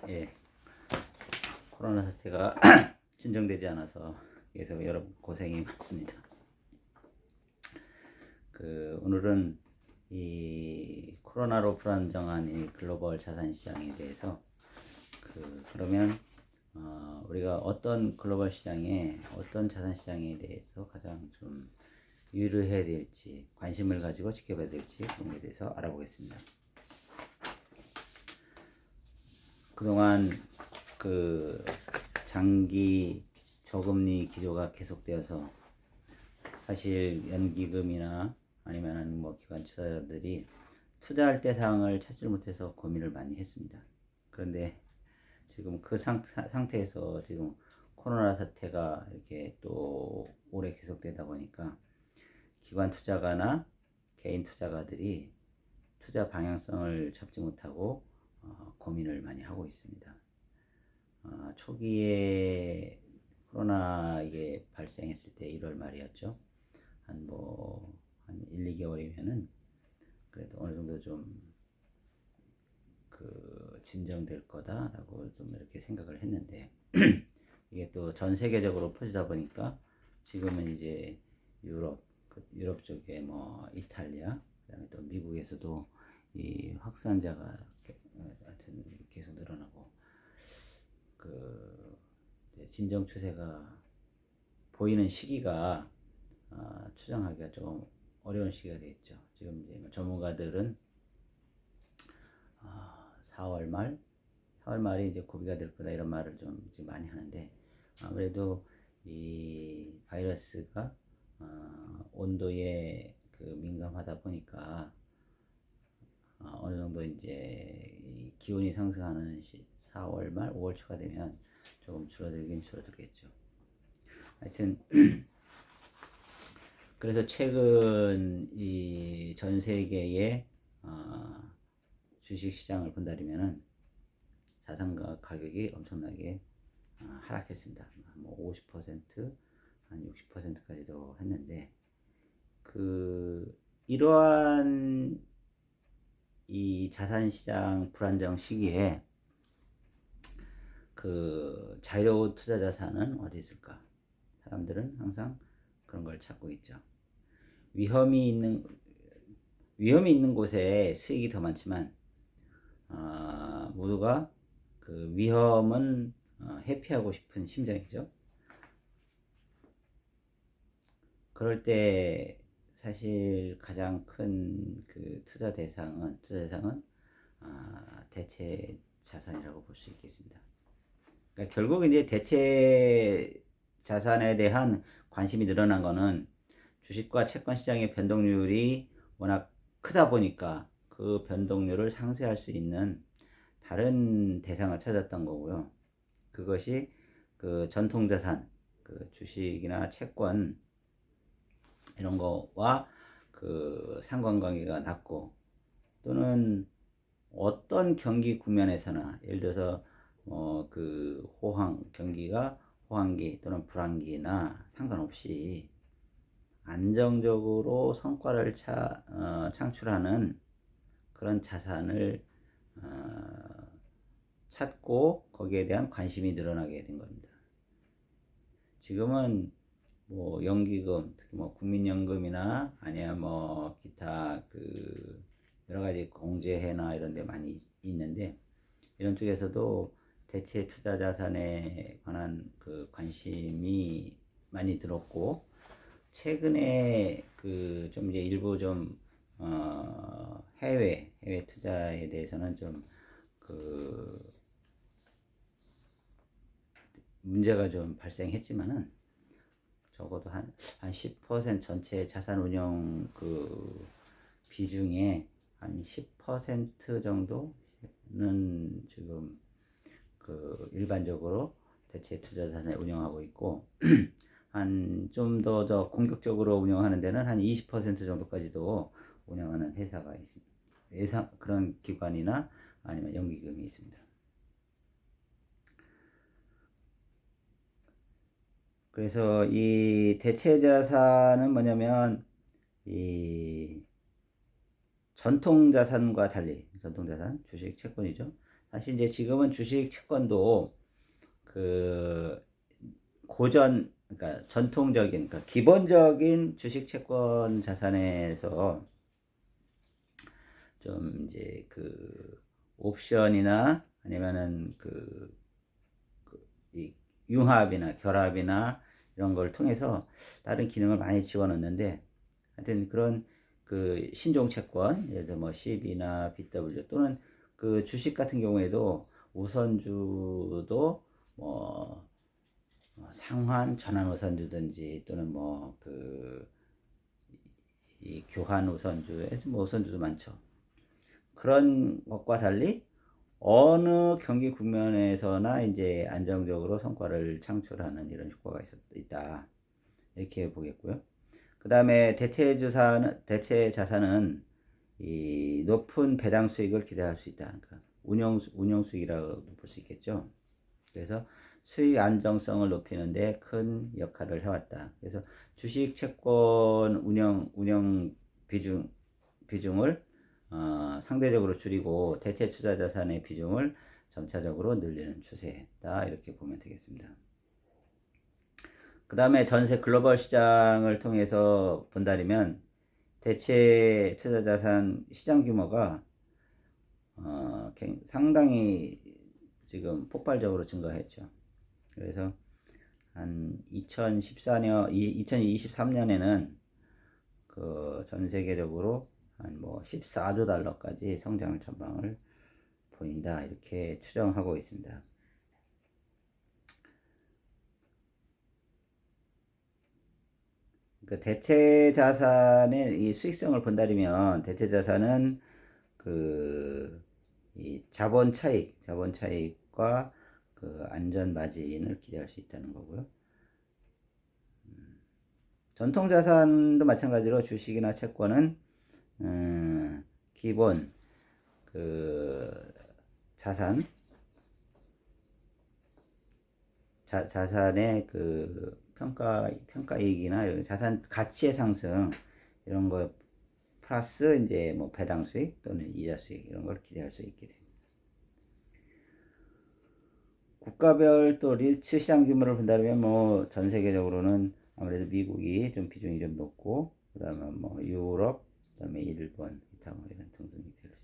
예, 코로나 사태가 진정되지 않아서 계속 여러분 고생이 많습니다. 오늘은 이 코로나로 불안정한 이 글로벌 자산 시장에 대해서 그러면 우리가 어떤 글로벌 시장에 어떤 자산 시장에 대해서 가장 좀 유의해야 될지, 관심을 가지고 지켜봐야 될지 그런 것에 대해서 알아보겠습니다. 그동안 장기 저금리 기조가 계속되어서 사실 연기금이나 아니면 뭐 기관 투자자들이 투자할 대상을 찾지 못해서 고민을 많이 했습니다. 그런데 지금 그 상태에서 지금 코로나 사태가 이렇게 또 오래 계속되다 보니까 기관 투자가나 개인 투자가들이 투자 방향성을 잡지 못하고 고민을 많이 하고 있습니다. 초기에 코로나 이게 발생했을 때 1월 말이었죠. 한 1, 2개월이면은 그래도 어느 정도 좀 진정될 거다라고 좀 이렇게 생각을 했는데 이게 또 전 세계적으로 퍼지다 보니까 지금은 이제 유럽 쪽에 뭐 이탈리아, 그다음에 또 미국에서도 이 확산자가 하여튼 계속 늘어나고 진정 추세가 보이는 시기가 추정하기가 좀 어려운 시기가 되겠죠. 지금 이제 전문가들은 4월 말이 이제 고비가 될 거다 이런 말을 좀 지금 많이 하는데 아무래도 이 바이러스가 온도에 민감하다 보니까 어느 정도 이제 이 기온이 상승하는 4월 말 5월 초가 되면 조금 줄어들긴 줄어들겠죠. 하여튼 그래서 최근 이 전 세계의 주식 시장을 본다면은 자산 가격이 엄청나게 하락했습니다. 뭐 50%, 한 60%까지도 했는데 이러한 이 자산 시장 불안정 시기에 자유로운 투자 자산은 어디 있을까? 사람들은 항상 그런 걸 찾고 있죠. 위험이 있는 곳에 수익이 더 많지만 모두가 위험은 회피하고 싶은 심정이죠. 그럴 때 사실 가장 큰 투자 대상은 대체 자산이라고 볼 수 있겠습니다. 그러니까 결국 이제 대체 자산에 대한 관심이 늘어난 거는 주식과 채권 시장의 변동률이 워낙 크다 보니까 그 변동률을 상쇄할 수 있는 다른 대상을 찾았던 거고요. 그것이 전통 자산, 주식이나 채권 이런 거와 상관관계가 낮고 또는 어떤 경기 국면에서나 예를 들어서 경기가 호황기 또는 불황기나 상관없이 안정적으로 성과를 창출하는 그런 자산을 찾고 거기에 대한 관심이 늘어나게 된 겁니다. 지금은 뭐 연기금, 특히 뭐 국민연금이나 아니면 뭐 기타 여러 가지 공제회나 이런 데 많이 있는데 이런 쪽에서도 대체 투자 자산에 관한 관심이 많이 들었고 최근에 좀 이제 일부 좀 해외 투자에 대해서는 좀 문제가 좀 발생했지만은 적어도 한 10% 전체 자산 운용 비중에 한 10% 정도는 지금 일반적으로 대체 투자 자산에 운영하고 있고 한 좀 더 공격적으로 운영하는 데는 한 20% 정도까지도 운영하는 회사가 있습니다. 그런 기관이나 아니면 연기금이 있습니다. 그래서 이 대체 자산은 뭐냐면 이 전통 자산과 달리 전통 자산, 주식, 채권이죠. 사실 이제 지금은 주식 채권도 그 그러니까 전통적인, 그러니까 기본적인 주식 채권 자산에서 좀 이제 그 옵션이나 아니면은 이 융합이나 결합이나 이런 걸 통해서 다른 기능을 많이 집어넣는데, 하여튼 그런 그 신종 채권, 예를 들어 뭐 CB나 BW 또는 그 주식 같은 경우에도 우선주도 뭐 상환 전환 우선주든지 또는 뭐 이 교환 우선주에 뭐 우선주도 많죠. 그런 것과 달리 어느 경기 국면에서나 이제 안정적으로 성과를 창출하는 이런 효과가 있다. 이렇게 보겠고요. 그 다음에 대체 자산은 이 높은 배당 수익을 기대할 수 있다. 그러니까 운용 수익이라고 볼 수 있겠죠. 그래서 수익 안정성을 높이는데 큰 역할을 해왔다. 그래서 주식 채권 운영 비중을 상대적으로 줄이고 대체 투자 자산의 비중을 점차적으로 늘리는 추세다. 이렇게 보면 되겠습니다. 그 다음에 전세 글로벌 시장을 통해서 본다면 대체 투자 자산 시장 규모가 상당히 지금 폭발적으로 증가했죠. 그래서 한 2023년에는 그 전 세계적으로 한 뭐 14조 달러까지 성장 전망을 보인다. 이렇게 추정하고 있습니다. 그 대체 자산의 이 수익성을 본다면 대체 자산은 이 자본 차익과 그 안전 마진을 기대할 수 있다는 거고요. 전통 자산도 마찬가지로 주식이나 채권은 기본 그 자산의 그 평가이익이나 이런 자산 가치의 상승 이런 거 플러스 이제 뭐 배당 수익 또는 이자 수익 이런 걸 기대할 수 있게 됩니다. 국가별 또 리츠 시장 규모를 본다면 뭐 전 세계적으로는 아무래도 미국이 좀 비중이 좀 높고, 그다음에 뭐 유럽, 그다음에 일본, 기타 뭐 이런 등등이 될 수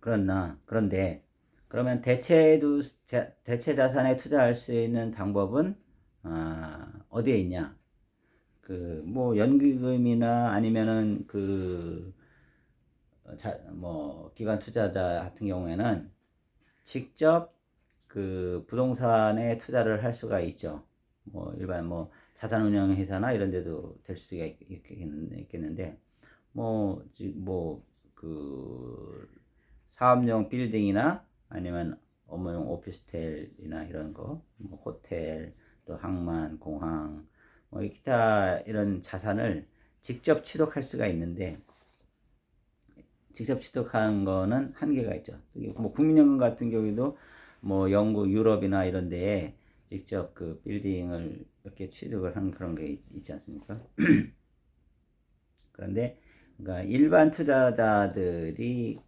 있겠습니다. 그런데 그러면 대체 자산에 투자할 수 있는 방법은 어디에 있냐? 그 뭐 연기금이나 아니면은 뭐 기관 투자자 같은 경우에는 직접 그 부동산에 투자를 할 수가 있죠. 뭐 일반 뭐 자산운용회사나 이런 데도 될 수가 있겠는데, 뭐 사업용 빌딩이나 아니면 업무용 오피스텔이나 이런 거, 뭐 호텔, 또 항만, 공항, 뭐 기타 이런 자산을 직접 취득할 수가 있는데, 직접 취득한 거는 한계가 있죠. 뭐 국민연금 같은 경우에도 뭐 영국, 유럽이나 이런 데에 직접 그 빌딩을 이렇게 취득을 한 그런 게 있지 않습니까? 그런데 그러니까 일반 투자자들이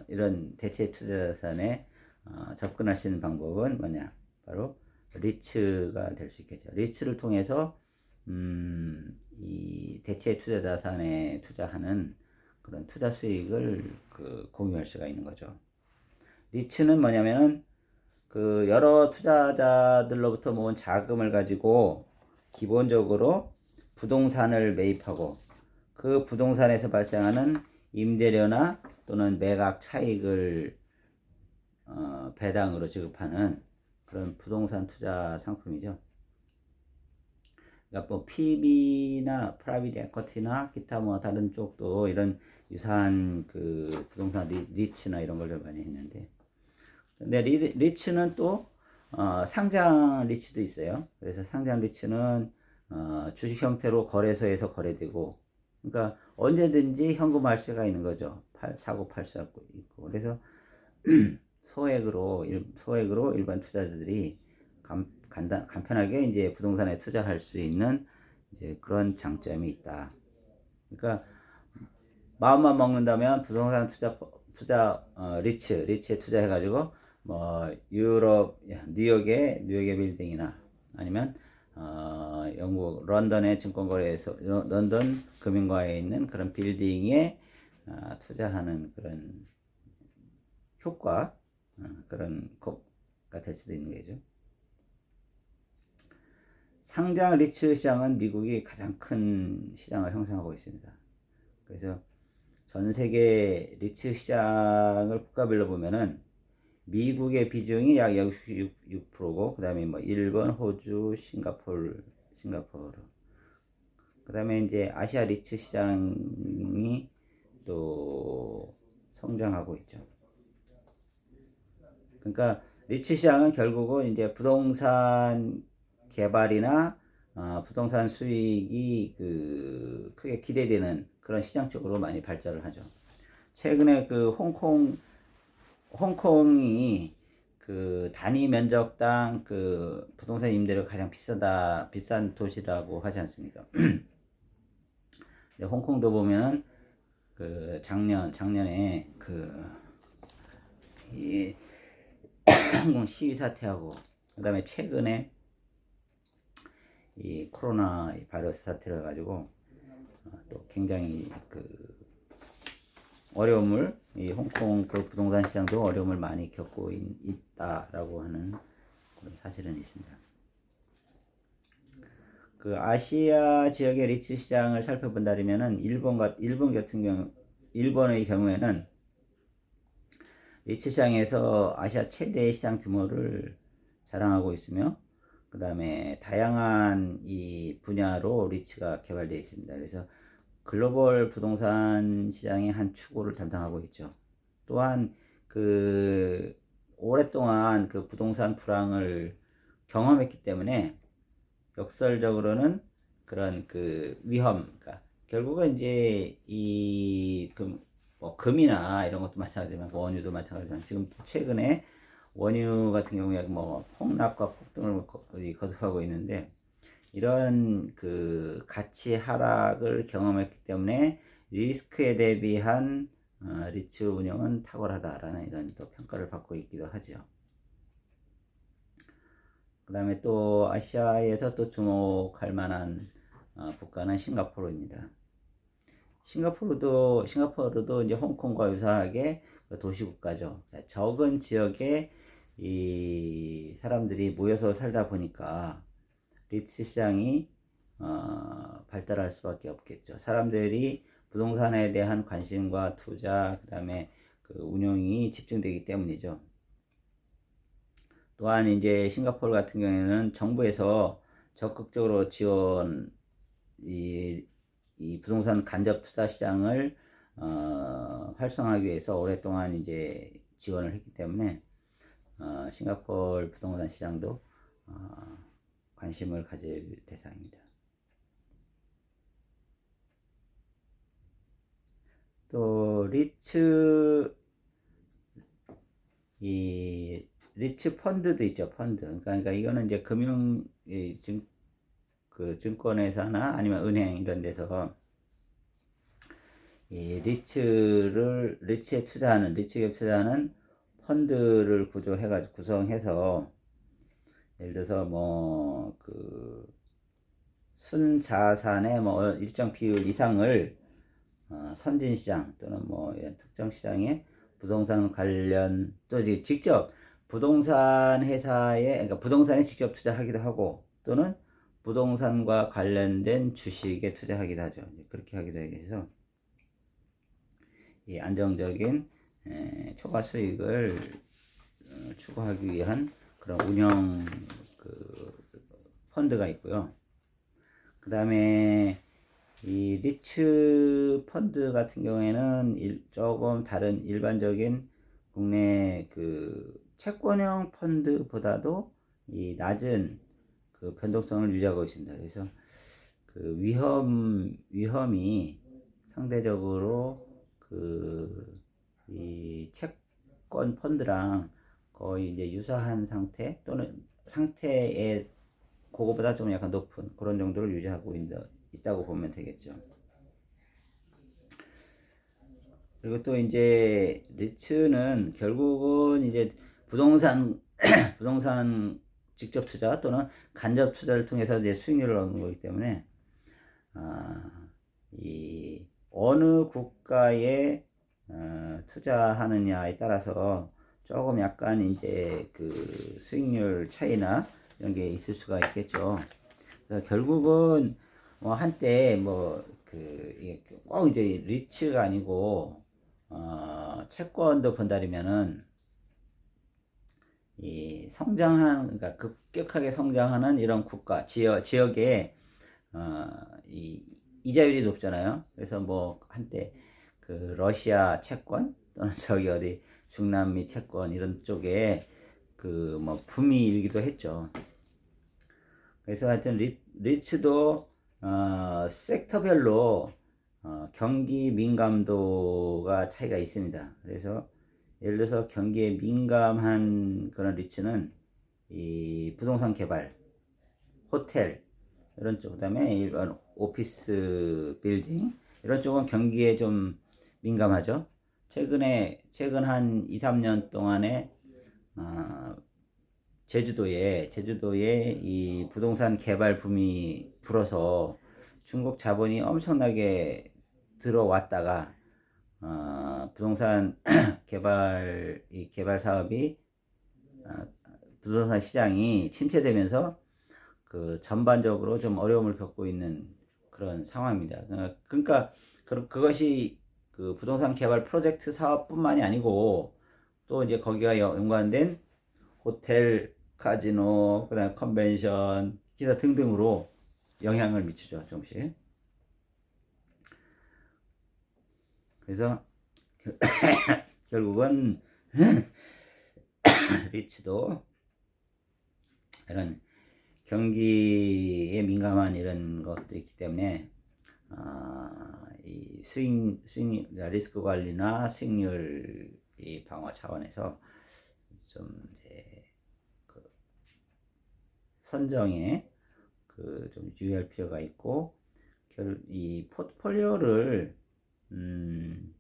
이런 대체 투자자산에 접근할 수 있는 방법은 뭐냐? 바로 리츠가 될 수 있겠죠. 리츠를 통해서 이 대체 투자자산에 투자하는 그런 투자 수익을 공유할 수가 있는 거죠. 리츠는 뭐냐면은 그 여러 투자자들로부터 모은 자금을 가지고 기본적으로 부동산을 매입하고 그 부동산에서 발생하는 임대료나 또는 매각 차익을 배당으로 지급하는 그런 부동산 투자 상품이죠. 그러니까 뭐 PB나 프라이빗 에쿼티나 기타 뭐 다른 쪽도 이런 유사한 그 부동산 리츠나 이런 걸 많이 했는데, 근데 리츠는 또 상장 리츠도 있어요. 그래서 상장 리츠는 주식 형태로 거래소에서 거래되고, 그러니까 언제든지 현금화할 수가 있는 거죠. 사고 팔 수 있고. 그래서 소액으로 일반 투자자들이 간편하게 이제 부동산에 투자할 수 있는 이제 그런 장점이 있다. 그러니까 마음만 먹는다면 부동산 리츠에 투자해가지고 뭐 유럽 뉴욕의 빌딩이나 아니면 영국 런던의 증권거래에서 런던 금융가에 있는 그런 빌딩에 투자하는 그런 효과 그런 거가 될 수도 있는 거죠. 상장 리츠 시장은 미국이 가장 큰 시장을 형성하고 있습니다. 그래서 전 세계 리츠 시장을 국가별로 보면은 미국의 비중이 약 66%고, 그 다음에 뭐 일본, 호주, 싱가포르. 그 다음에 이제 아시아 리츠 시장이 또 성장하고 있죠. 그러니까 리츠 시장은 결국은 이제 부동산 개발이나 부동산 수익이 크게 기대되는 그런 시장 쪽으로 많이 발전을 하죠. 최근에 그 홍콩이 그 단위 면적당 그 부동산 임대료가 가장 비싼 도시라고 하지 않습니까? 홍콩도 보면은 그 작년에 이 항공 시위 사태하고 그다음에 최근에 이 코로나 바이러스 사태를 가지고 또 굉장히 어려움을 이 홍콩 그 부동산 시장도 어려움을 많이 겪고 있다라고 하는 그런 사실은 있습니다. 그 아시아 지역의 리츠 시장을 살펴본다면은 일본의 경우에는 리츠 시장에서 아시아 최대의 시장 규모를 자랑하고 있으며 그 다음에 다양한 이 분야로 리츠가 개발되어 있습니다. 그래서 글로벌 부동산 시장의 한 축으로 담당하고 있죠. 또한 오랫동안 그 부동산 불황을 경험했기 때문에 역설적으로는 그런 그러니까 결국은 이제 뭐 금이나 이런 것도 마찬가지지만 원유도 마찬가지지만 지금 최근에 원유 같은 경우에 뭐 폭락과 폭등을 거듭하고 있는데 이런 그 가치 하락을 경험했기 때문에 리스크에 대비한 리츠 운영은 탁월하다라는 이런 또 평가를 받고 있기도 하죠. 그 다음에 또 아시아에서 또 주목할 만한 국가는 싱가포르입니다. 싱가포르도 이제 홍콩과 유사하게 도시국가죠. 적은 지역에 이 사람들이 모여서 살다 보니까 리츠 시장이 발달할 수밖에 없겠죠. 사람들이 부동산에 대한 관심과 투자, 그 다음에 그 운영이 집중되기 때문이죠. 또한 이제 싱가포르 같은 경우에는 정부에서 적극적으로 이 부동산 간접 투자 시장을 활성화하기 위해서 오랫동안 이제 지원을 했기 때문에 싱가포르 부동산 시장도 관심을 가질 대상입니다. 또 리츠 펀드도 있죠. 펀드. 그러니까 이거는 이제 증권회사나 아니면 은행 이런 데서 이 리츠에 투자하는 펀드를 구성해서 예를 들어서 뭐 순자산의 뭐 일정 비율 이상을 선진시장 또는 뭐 특정 시장에 부동산 관련 또 직접 부동산 회사에 그러니까 부동산에 직접 투자하기도 하고 또는 부동산과 관련된 주식에 투자하기도 하죠. 그렇게 하기도 해서 이 안정적인 초과 수익을 추구하기 위한 그런 운영 펀드가 있고요. 그 다음에 이 리츠 펀드 같은 경우에는 조금 다른 일반적인 국내 채권형 펀드보다도 이 낮은 변동성을 유지하고 있습니다. 그래서 위험이 상대적으로 이 채권 펀드랑 거의 이제 유사한 상태 또는 상태의 그거보다 좀 약간 높은 그런 정도를 유지하고 있다고 보면 되겠죠. 그리고 또 이제 리츠는 결국은 이제 부동산 부동산 직접 투자 또는 간접 투자를 통해서 이제 수익률을 얻는 거기 때문에 이 어느 국가에 투자하느냐에 따라서 조금 약간 이제 그 수익률 차이나 이런 게 있을 수가 있겠죠. 그래서 결국은 뭐 한때 뭐 그 꼭 이제 리츠가 아니고 채권도 본다면은 이 그러니까 급격하게 성장하는 이런 국가 지역에 이 이자율이 높잖아요. 그래서 뭐 한때 그 러시아 채권 또는 저기 어디 중남미 채권 이런 쪽에 그 뭐 붐이 일기도 했죠. 그래서 하여튼 리츠도 섹터별로 경기 민감도가 차이가 있습니다. 그래서 예를 들어서 경기에 민감한 그런 리츠는 이 부동산 개발, 호텔 이런 쪽, 그다음에 일반 오피스 빌딩 이런 쪽은 경기에 좀 민감하죠. 최근 한 2, 3년 동안에 제주도에 이 부동산 개발 붐이 불어서 중국 자본이 엄청나게 들어왔다가 부동산 개발 사업이 부동산 시장이 침체되면서 그 전반적으로 좀 어려움을 겪고 있는 그런 상황입니다. 그러니까 그것이 그 부동산 개발 프로젝트 사업뿐만이 아니고 또 이제 거기가 연관된 호텔, 카지노, 그다음에 컨벤션, 기타 등등으로 영향을 미치죠, 조금씩. 그래서 결국은 리츠도 이런 경기에 민감한 이런 것도 있기 때문에 이 리스크 관리나 수익률 이 방어 차원에서 좀 이제 그 선정에 그 좀 주의할 필요가 있고 이 포트폴리오를 좀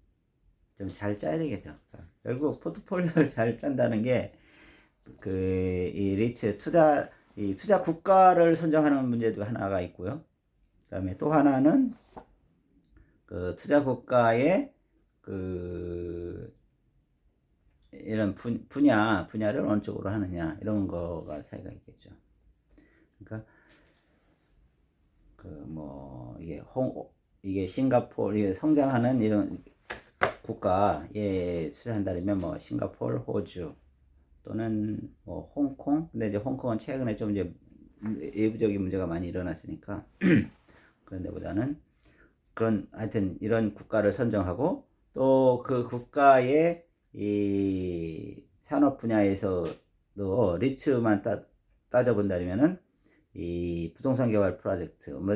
잘 짜야 되겠죠. 결국 포트폴리오를 잘 짠다는 게 그 이 리츠 투자 국가를 선정하는 문제도 하나가 있고요. 그다음에 또 하나는 그 투자 국가의 그 이런 분야를 어느 쪽으로 하느냐 이런 거가 차이가 있겠죠. 그러니까 그 뭐 이게 싱가포르 이게 성장하는 이런 국가에 투자한다면 뭐 싱가포르, 호주 또는 뭐 홍콩. 근데 이제 홍콩은 최근에 좀 이제 외부적인 문제가 많이 일어났으니까 그런 데보다는 그런 하여튼 이런 국가를 선정하고 또 그 국가의 이 산업 분야에서도 리츠만 따져본다면은 이 부동산 개발 프로젝트 뭐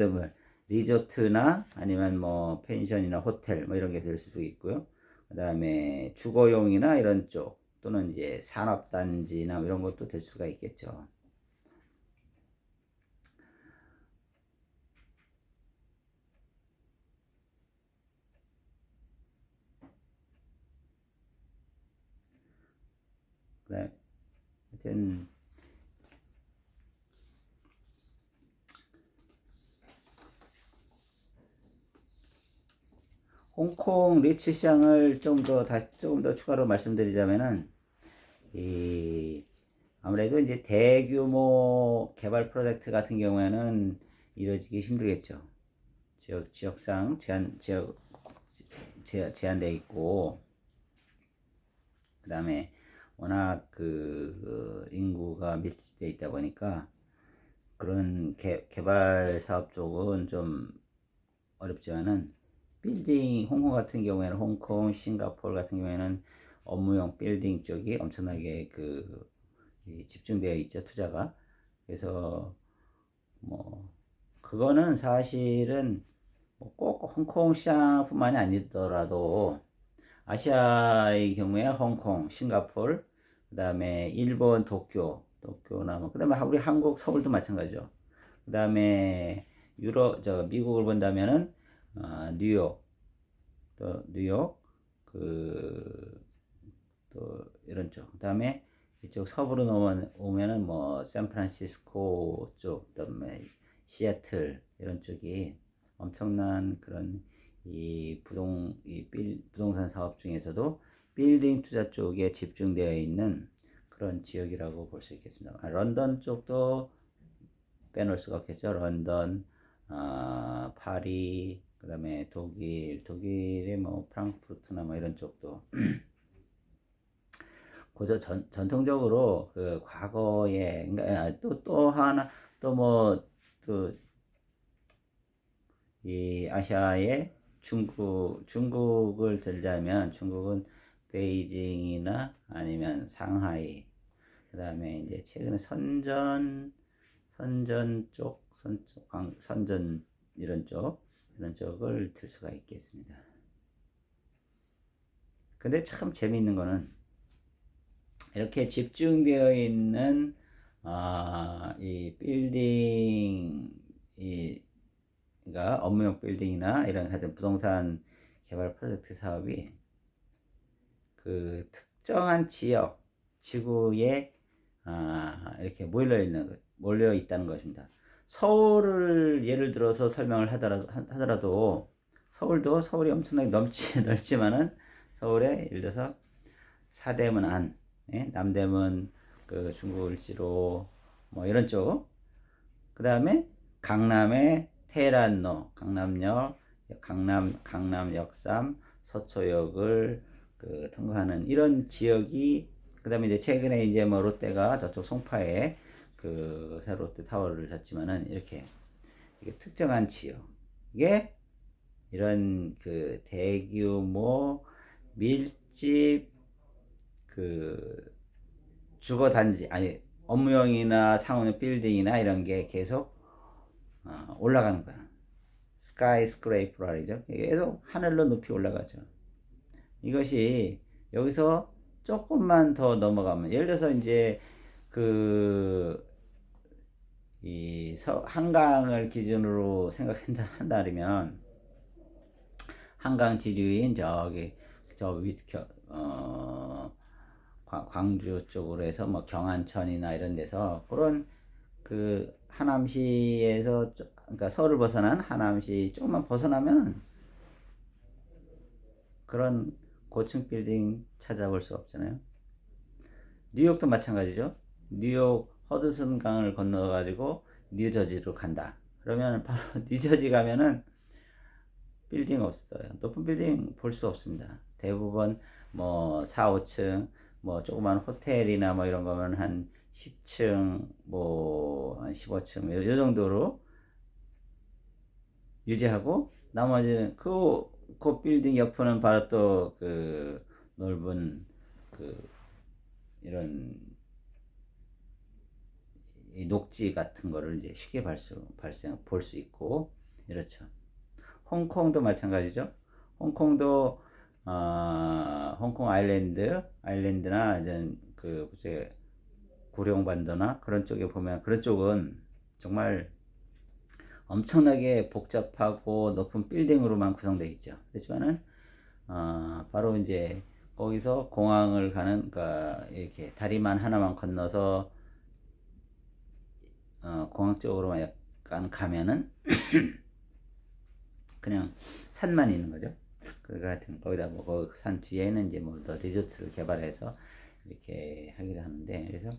리조트나 아니면 뭐 펜션이나 호텔 뭐 이런 게 될 수도 있고요. 그다음에 주거용이나 이런 쪽 또는 이제 산업단지나 이런 것도 될 수가 있겠죠. 그다음에 하여튼 홍콩 리츠 시장을 조금 더 추가로 말씀드리자면은 아무래도 이제 대규모 개발 프로젝트 같은 경우에는 이루어지기 힘들겠죠. 지역상 제한되어 있고, 그 다음에 워낙 그 인구가 밀집되어 있다 보니까 그런 개발 사업 쪽은 좀 어렵지만은 홍콩 같은 경우에는 싱가포르 같은 경우에는 업무용 빌딩 쪽이 엄청나게 집중되어 있죠, 투자가. 그래서 뭐 그거는 사실은 꼭 홍콩 시장뿐만이 아니더라도 아시아의 경우에 홍콩, 싱가포르, 그다음에 일본 도쿄나 그다음에 우리 한국 서울도 마찬가지죠. 그다음에 미국을 본다면은 뉴욕, 또 뉴욕, 그 또 이런 쪽. 그다음에 이쪽 서부로 넘어오면은 뭐 샌프란시스코 쪽, 그다음에 시애틀 이런 쪽이 엄청난 그런 부동산 사업 중에서도 빌딩 투자 쪽에 집중되어 있는 그런 지역이라고 볼 수 있겠습니다. 런던 쪽도 빼놓을 수가 없겠죠. 런던, 파리, 그다음에 독일의 뭐 프랑크푸르트나 뭐 이런 쪽도 고저 전통적으로 그 과거에 그러니까 또 하나 또 뭐 또 이 아시아의 중국을 들자면 중국은 베이징이나 아니면 상하이, 그다음에 이제 최근에 선전 쪽 선전 이런 쪽을 들 수가 있겠습니다. 근데 참 재미있는 거는 이렇게 집중되어 있는 이 빌딩 그러니까 업무용 빌딩이나 이런 하여튼 부동산 개발 프로젝트 사업이 그 특정한 지역 지구에 이렇게 몰려 있다는 것입니다. 서울을 예를 들어서 설명을 하더라도 서울이 엄청나게 넓지만은 서울에 예를 들어서 사대문 안, 남대문 그 중구을지로 뭐 이런 쪽, 그 다음에 강남의 테란로, 강남역, 강남 역삼, 서초역을 그 통과하는 이런 지역이, 그 다음에 이제 최근에 이제 뭐 롯데가 저쪽 송파에 그 새로 롯데 타워를 졌지만은 이렇게 특정한 지역에 이런 그 대규모 밀집 그 주거 단지 아니 업무용이나 상업용 빌딩이나 이런 게 계속 올라가는 거야. 스카이 스크레이퍼라 그러죠. 계속 하늘로 높이 올라가죠. 이것이 여기서 조금만 더 넘어가면 예를 들어서 이제 그 한강을 기준으로 생각한다면 한강 지류인 광주 쪽으로 해서 뭐 경안천이나 이런 데서 그런 그 하남시에서 그러니까 서울을 벗어난 하남시 조금만 벗어나면 그런 고층 빌딩 찾아볼 수 없잖아요. 뉴욕도 마찬가지죠. 뉴욕 허드슨 강을 건너 가지고 뉴저지로 간다. 그러면 바로 뉴저지 가면은 빌딩 없어요. 높은 빌딩 볼 수 없습니다. 대부분 뭐 4, 5층 뭐 조그만 호텔이나 뭐 이런 거면 한 10층 뭐 한 15층 요 정도로 유지하고 나머지는 그 빌딩 옆에는 바로 또 그 넓은 그 이런 이 녹지 같은 거를 이제 쉽게 볼 수 있고 이렇죠. 홍콩도 마찬가지죠. 홍콩도 홍콩 아일랜드나 이제 그 이제 구룡반도나 그런 쪽에 보면 그런 쪽은 정말 엄청나게 복잡하고 높은 빌딩으로만 구성되어 있죠. 그렇지만은 바로 이제 거기서 공항을 가는 그러니까 이렇게 다리만 하나만 건너서 공항 쪽으로만 약간 가면은 그냥 산만 있는 거죠. 그 같은 거기다 뭐 그 산 뒤에는 이제 뭐 더 리조트를 개발해서 이렇게 하기도 하는데 그래서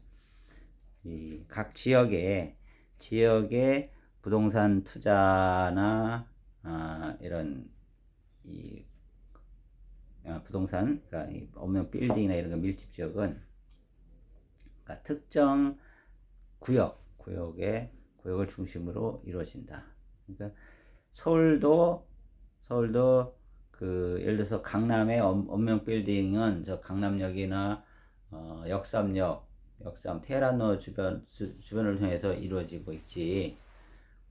이 각 지역의 부동산 투자나 이런 이 부동산 그러니까 이 없는 빌딩이나 이런 거 밀집 지역은 그러니까 특정 구역을 중심으로 이루어진다. 그러니까 서울도 그 예를 들어서 강남의 엄명 빌딩은 저 강남역이나 역삼 테헤란로 주변을 통해서 이루어지고 있지.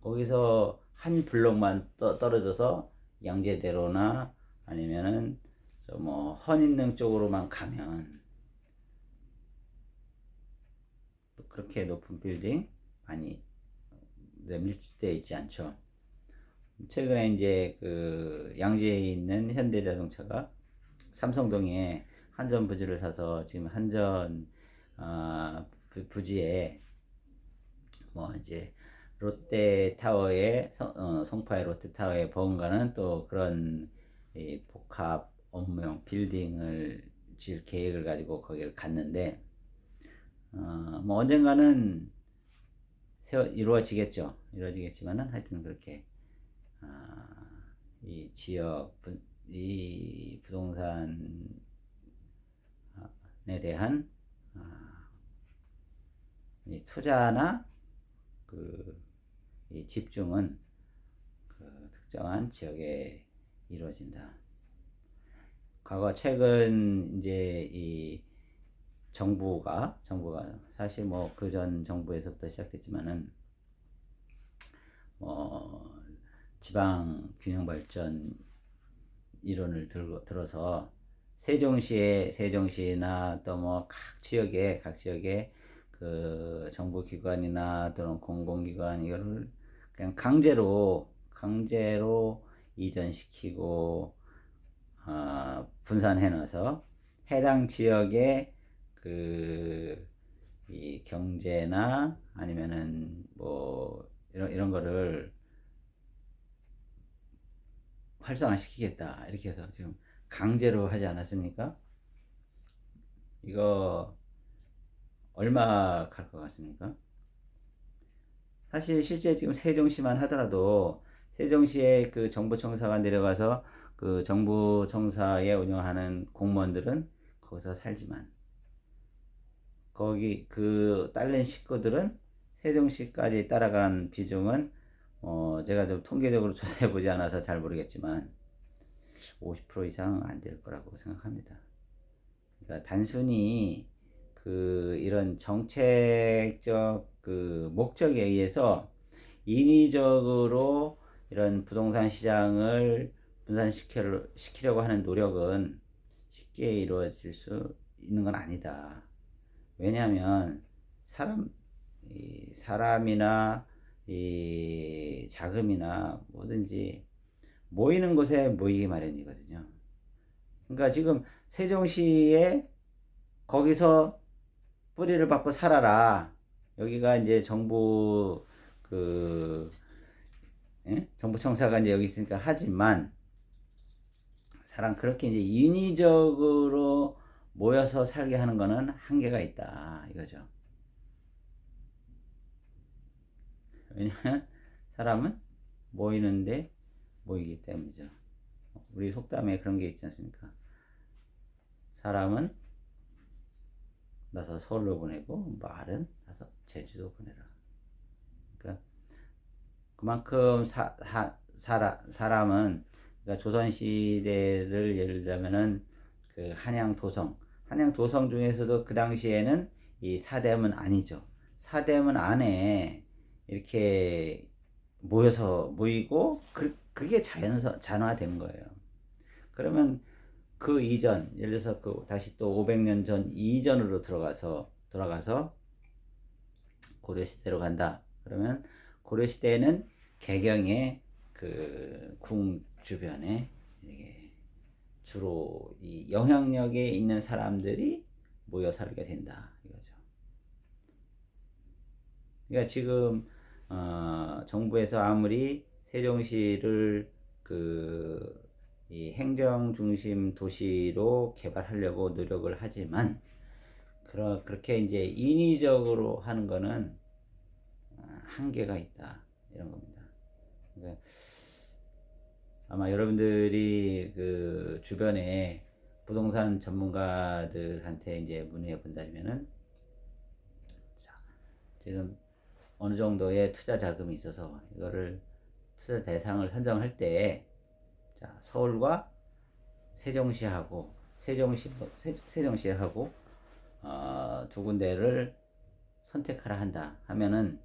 거기서 한 블록만 떨어져서 양재대로나 아니면은 저 뭐 헌인릉 쪽으로만 가면 그렇게 높은 빌딩 많이 밀집되어 있지 않죠. 최근에 이제 그 양재에 있는 현대자동차가 삼성동에 한전 부지를 사서 지금 한전 부지에 뭐 이제 롯데타워에 송파의 롯데타워에 버금가는 또 그런 이 복합 업무용 빌딩을 지을 계획을 가지고 거기를 갔는데 뭐 언젠가는 이루어지겠죠. 이루어지겠지만은 하여튼 그렇게 이 지역 이 부동산에 대한 이 투자나 이 집중은 특정한 지역에 이루어진다. 과거 최근 이제 이 정부가 사실 뭐 그전 정부에서부터 시작됐지만은 지방 균형 발전 이론을 들어서 세종시나 또 뭐 각 지역에 그 정부 기관이나 또는 공공기관 이거를 그냥 강제로 이전시키고 분산해 놔서 해당 지역의 이 경제나 아니면은 뭐 이런 거를 활성화시키겠다 이렇게 해서 지금 강제로 하지 않았습니까? 이거 얼마 갈 것 같습니까? 사실 실제 지금 세종시만 하더라도 세종시에 그 정부청사가 내려가서 그 정부청사에 운영하는 공무원들은 거기서 살지만 거기 그 딸린 식구들은 세종시까지 따라간 비중은 제가 좀 통계적으로 조사해 보지 않아서 잘 모르겠지만 50% 이상 안 될 거라고 생각합니다. 그러니까 단순히 이런 정책적 목적에 의해서 인위적으로 이런 부동산 시장을 분산시키려고 하는 노력은 쉽게 이루어질 수 있는 건 아니다. 왜냐하면 사람이나 이 자금이나 뭐든지 모이는 곳에 모이기 마련이거든요. 그러니까 지금 세종시에 거기서 뿌리를 받고 살아라. 여기가 이제 정부청사가 이제 여기 있으니까 하지만 사람 그렇게 이제 인위적으로 모여서 살게 하는 거는 한계가 있다 이거죠. 왜냐면 사람은 모이는데 모이기 때문이죠. 우리 속담에 그런 게 있지 않습니까? 사람은 나서 서울로 보내고 말은 나서 제주도 보내라. 그러니까 그만큼 사람은 그러니까 조선시대를 예를 들자면은 그 한양도성 중에서도 그 당시에는 이 사대문 아니죠. 사대문 안에 이렇게 모이고 그게 자연화된 거예요. 그러면 그 이전 예를 들어서 다시 또 500년 전 이전으로 돌아가서 고려시대로 간다. 그러면 고려시대에는 개경의 궁 주변에 주로 이 영향력에 있는 사람들이 모여 살게 된다 이거죠. 그러니까 지금 정부에서 아무리 세종시를 이 행정 중심 도시로 개발하려고 노력을 하지만 그렇게 이제 인위적으로 하는 거는 한계가 있다 이런 겁니다. 그러니까 아마 여러분들이 그 주변에 부동산 전문가들한테 이제 문의해 본다면은 지금 어느 정도의 투자 자금이 있어서 이거를 투자 대상을 선정할 때 서울과 세종시하고 두 군데를 선택하라 한다 하면은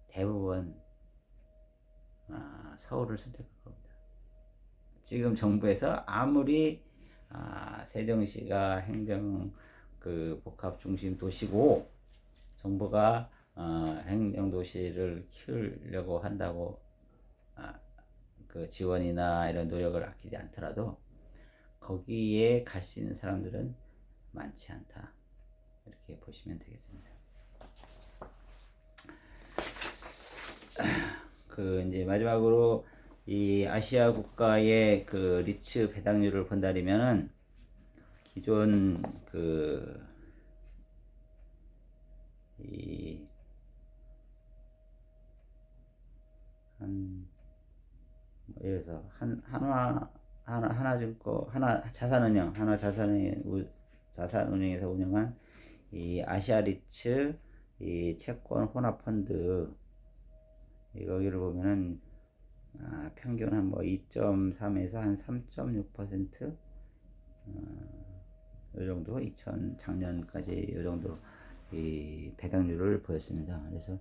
대부분 서울을 선택할 겁니다. 지금 정부에서 아무리 세종시가 행정 복합 중심 도시고 정부가 행정 도시를 키우려고 한다고 그 지원이나 이런 노력을 아끼지 않더라도 거기에 갈 수 있는 사람들은 많지 않다. 이렇게 보시면 되겠습니다. 그 이제 마지막으로 이 아시아 국가의 그 리츠 배당률을 본다면은 기존 이 예를 들어서 하나증권 자산운용에서 운영한 이 아시아 리츠 이 채권 혼합 펀드 여기를 보면은 평균 한 뭐 2.3에서 한 3.6% 이 정도 작년까지 이 정도 이 배당률을 보였습니다. 그래서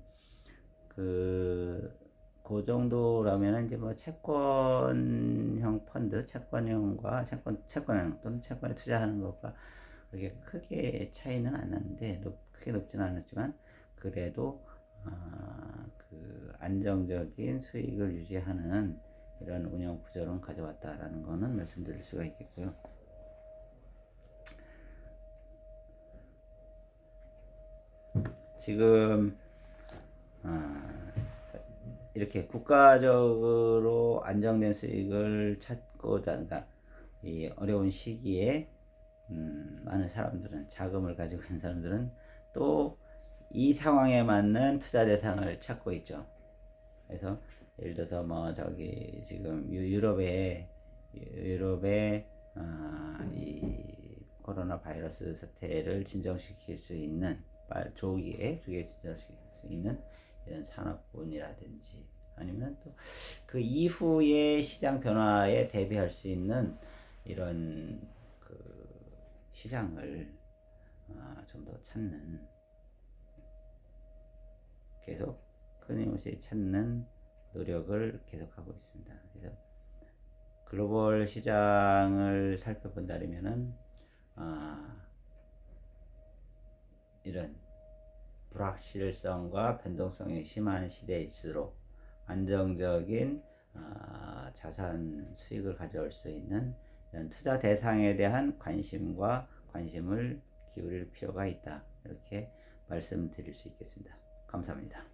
그 정도라면 이제 뭐 채권형 펀드, 채권형과 채권형 또는 채권에 투자하는 것과 그게 크게 차이는 안 나는데 크게 높지는 않았지만 그래도 그 안정적인 수익을 유지하는 이런 운영 구조를 가져왔다라는 거는 말씀드릴 수가 있겠고요. 지금 이렇게 국가적으로 안정된 수익을 찾고자 그러니까 이 어려운 시기에 많은 사람들은 자금을 가지고 있는 사람들은 또 이 상황에 맞는 투자 대상을 찾고 있죠. 그래서 예를 들어서 뭐 저기 지금 유럽의 이 코로나 바이러스 사태를 진정시킬 수 있는 조기에 진정시킬 수 있는 이런 산업군이라든지 아니면 또 그 이후의 시장 변화에 대비할 수 있는 이런 그 시장을 좀 더 찾는 계속 끊임없이 찾는 노력을 계속하고 있습니다. 그래서 글로벌 시장을 살펴본다면은 이런 불확실성과 변동성이 심한 시대일수록 안정적인 자산 수익을 가져올 수 있는 이런 투자 대상에 대한 관심을 기울일 필요가 있다. 이렇게 말씀드릴 수 있겠습니다. 감사합니다.